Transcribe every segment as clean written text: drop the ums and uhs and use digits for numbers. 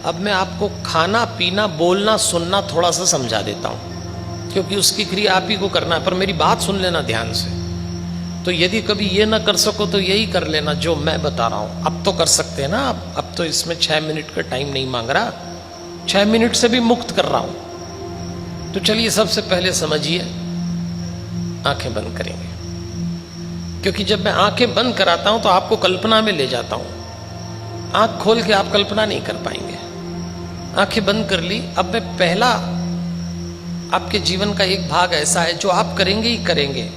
अब मैं आपको खाना पीना बोलना सुनना थोड़ा सा समझा देता हूँ, क्योंकि उसकी क्रिया आप ही को करना है, पर मेरी बात सुन लेना ध्यान से। तो यदि कभी ये ना कर सको तो यही कर लेना जो मैं बता रहा हूँ। अब तो कर सकते हैं ना, अब तो इसमें 6 मिनट का टाइम नहीं मांग रहा, 6 मिनट से भी मुक्त कर रहा हूँ। तो चलिए सबसे पहले समझिए, आंखें बंद करेंगे, क्योंकि जब मैं आंखें बंद कराता हूं तो आपको कल्पना में ले जाता हूं। आंख खोल के आप कल्पना नहीं कर पाएंगे। आंखें बंद कर ली। अब मैं पहला, आपके जीवन का एक भाग ऐसा है जो आप करेंगे ही करेंगे।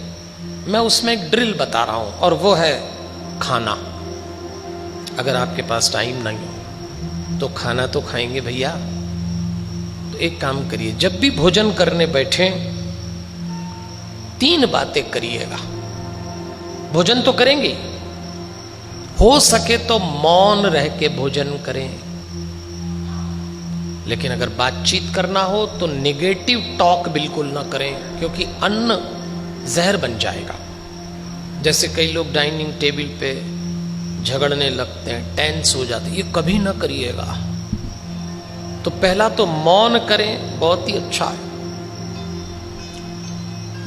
मैं उसमें एक ड्रिल बता रहा हूं, और वो है खाना। अगर आपके पास टाइम नहीं हो तो खाना तो खाएंगे भैया। तो एक काम करिए, जब भी भोजन करने बैठे 3 बातें करिएगा। भोजन तो करेंगे, हो सके तो मौन रह के भोजन करें, लेकिन अगर बातचीत करना हो तो नेगेटिव टॉक बिल्कुल ना करें, क्योंकि अन्न जहर बन जाएगा। जैसे कई लोग डाइनिंग टेबल पे झगड़ने लगते हैं, टेंस हो जाते हैं, ये कभी ना करिएगा। तो पहला तो मौन करें, बहुत ही अच्छा है।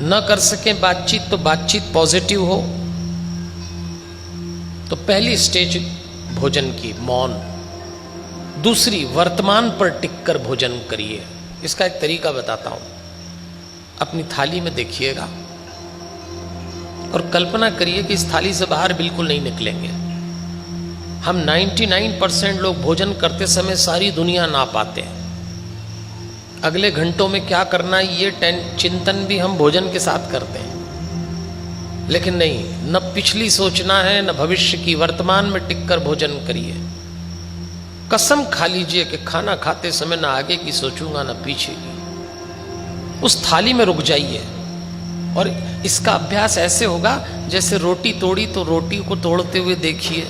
न कर सके बातचीत तो बातचीत पॉजिटिव हो। तो पहली स्टेज भोजन की मौन। दूसरी, वर्तमान पर टिककर भोजन करिए। इसका एक तरीका बताता हूं। अपनी थाली में देखिएगा और कल्पना करिए कि इस थाली से बाहर बिल्कुल नहीं निकलेंगे। हम 99% लोग भोजन करते समय सारी दुनिया ना पाते हैं। अगले घंटों में क्या करना है ये चिंतन भी हम भोजन के साथ करते हैं, लेकिन नहीं, न पिछली सोचना है न भविष्य की। वर्तमान में टिककर भोजन करिए। कसम खा लीजिए कि खाना खाते समय न आगे की सोचूंगा न पीछे की। उस थाली में रुक जाइए। और इसका अभ्यास ऐसे होगा जैसे रोटी तोड़ी तो रोटी को तोड़ते हुए देखिए,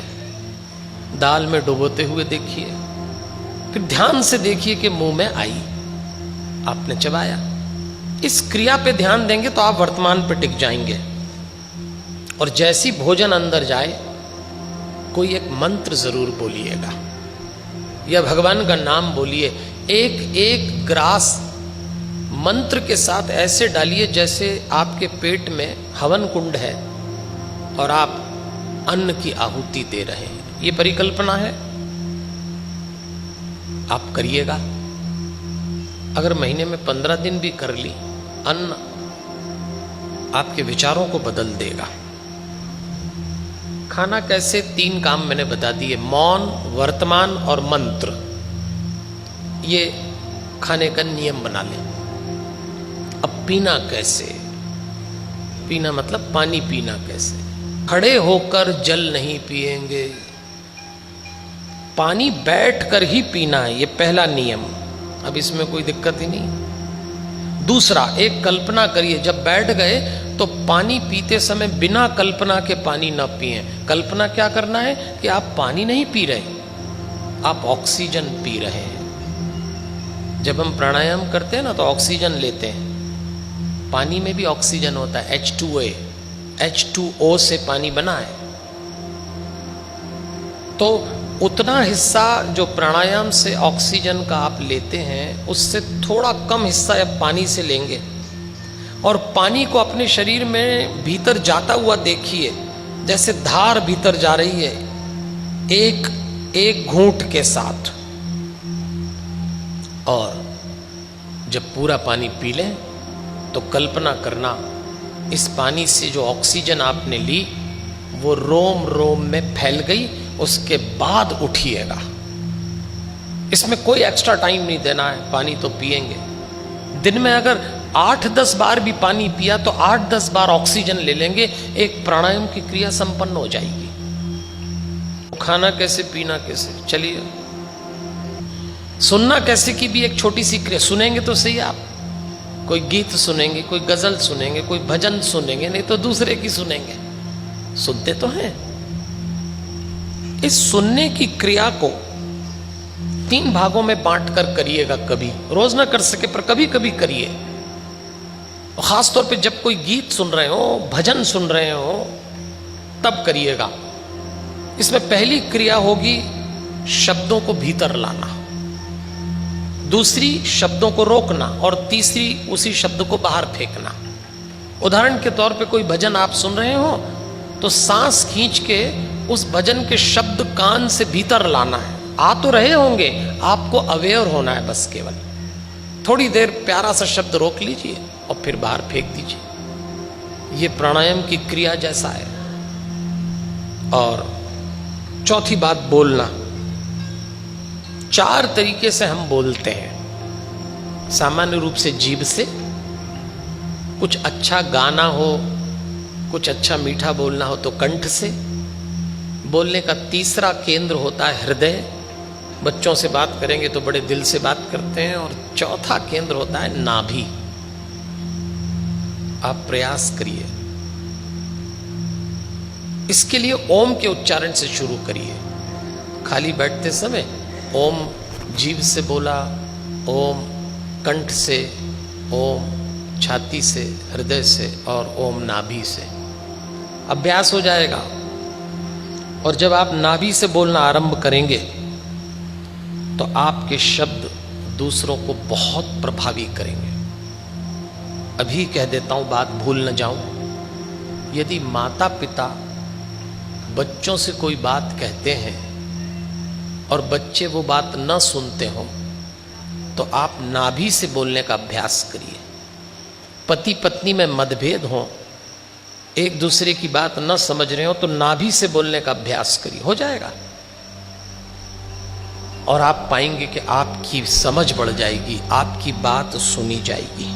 दाल में डुबोते हुए देखिए, फिर ध्यान से देखिए कि मुंह में आई, आपने चबाया। इस क्रिया पे ध्यान देंगे तो आप वर्तमान पे टिक जाएंगे। और जैसी भोजन अंदर जाए कोई एक मंत्र जरूर बोलिएगा, या भगवान का नाम बोलिए। एक एक ग्रास मंत्र के साथ ऐसे डालिए जैसे आपके पेट में हवन कुंड है और आप अन्न की आहुति दे रहे हैं। ये परिकल्पना है, आप करिएगा। अगर महीने में 15 दिन भी कर ली, अन्न आपके विचारों को बदल देगा। खाना कैसे, 3 काम मैंने बता दिए, मौन, वर्तमान और मंत्र। ये खाने का नियम बना लें। अब पीना कैसे? पीना मतलब पानी पीना कैसे? खड़े होकर जल नहीं पिएंगे, पानी बैठकर ही पीना है, ये पहला नियम। अब इसमें कोई दिक्कत ही नहीं। दूसरा, एक कल्पना करिए, जब बैठ गए तो पानी पीते समय बिना कल्पना के पानी ना पिए। कल्पना क्या करना है कि आप पानी नहीं पी रहे, आप ऑक्सीजन पी रहे हैं। जब हम प्राणायाम करते हैं ना तो ऑक्सीजन लेते हैं, पानी में भी ऑक्सीजन होता है, H2A, H2O से पानी बना है। तो उतना हिस्सा जो प्राणायाम से ऑक्सीजन का आप लेते हैं, उससे थोड़ा कम हिस्सा अब पानी से लेंगे। और पानी को अपने शरीर में भीतर जाता हुआ देखिए, जैसे धार भीतर जा रही है, एक एक घूंट के साथ। और जब पूरा पानी पी लें तो कल्पना करना, इस पानी से जो ऑक्सीजन आपने ली वो रोम रोम में फैल गई। उसके बाद उठिएगा। इसमें कोई एक्स्ट्रा टाइम नहीं देना है, पानी तो पिएंगे। दिन में अगर 8-10 बार भी पानी पिया तो 8-10 बार ऑक्सीजन ले लेंगे, एक प्राणायाम की क्रिया संपन्न हो जाएगी। खाना कैसे, पीना कैसे, चलिए सुनना कैसे की भी एक छोटी सी क्रिया। सुनेंगे तो सही आप, कोई गीत सुनेंगे, कोई गजल सुनेंगे, कोई भजन सुनेंगे, नहीं तो दूसरे की सुनेंगे। सुनते तो हैं। इस सुनने की क्रिया को 3 भागों में बांट कर करिएगा। कभी, रोज ना कर सके पर कभी कभी करिए। खास तौर पे जब कोई गीत सुन रहे हो, भजन सुन रहे हो, तब करिएगा। इसमें पहली क्रिया होगी शब्दों को भीतर लाना। दूसरी शब्दों को रोकना, और तीसरी उसी शब्द को बाहर फेंकना। उदाहरण के तौर पे कोई भजन आप सुन रहे हो तो सांस खींच के उस भजन के शब्द कान से भीतर लाना है। आ तो रहे होंगे, आपको अवेयर होना है बस केवल। थोड़ी देर प्यारा सा शब्द रोक लीजिए और फिर बाहर फेंक दीजिए। ये प्राणायाम की क्रिया जैसा है। और चौथी बात, बोलना। 4 तरीके से हम बोलते हैं। सामान्य रूप से जीभ से, कुछ अच्छा गाना हो, कुछ अच्छा मीठा बोलना हो तो कंठ से। बोलने का तीसरा केंद्र होता है हृदय। बच्चों से बात करेंगे तो बड़े दिल से बात करते हैं। और चौथा केंद्र होता है नाभि। आप प्रयास करिए। इसके लिए ओम के उच्चारण से शुरू करिए। खाली बैठते समय ओम जीभ से बोला, ओम कंठ से, ओम छाती से, हृदय से, और ओम नाभि से। अभ्यास हो जाएगा। और जब आप नाभि से बोलना आरंभ करेंगे तो आपके शब्द दूसरों को बहुत प्रभावी करेंगे। अभी कह देता हूं, बात भूल न जाऊं। यदि माता पिता बच्चों से कोई बात कहते हैं और बच्चे वो बात न सुनते हो तो आप नाभि से बोलने का अभ्यास करिए। पति पत्नी में मतभेद हो, एक दूसरे की बात न समझ रहे हो तो नाभि से बोलने का अभ्यास करिए, हो जाएगा। और आप पाएंगे कि आपकी समझ बढ़ जाएगी, आपकी बात सुनी जाएगी।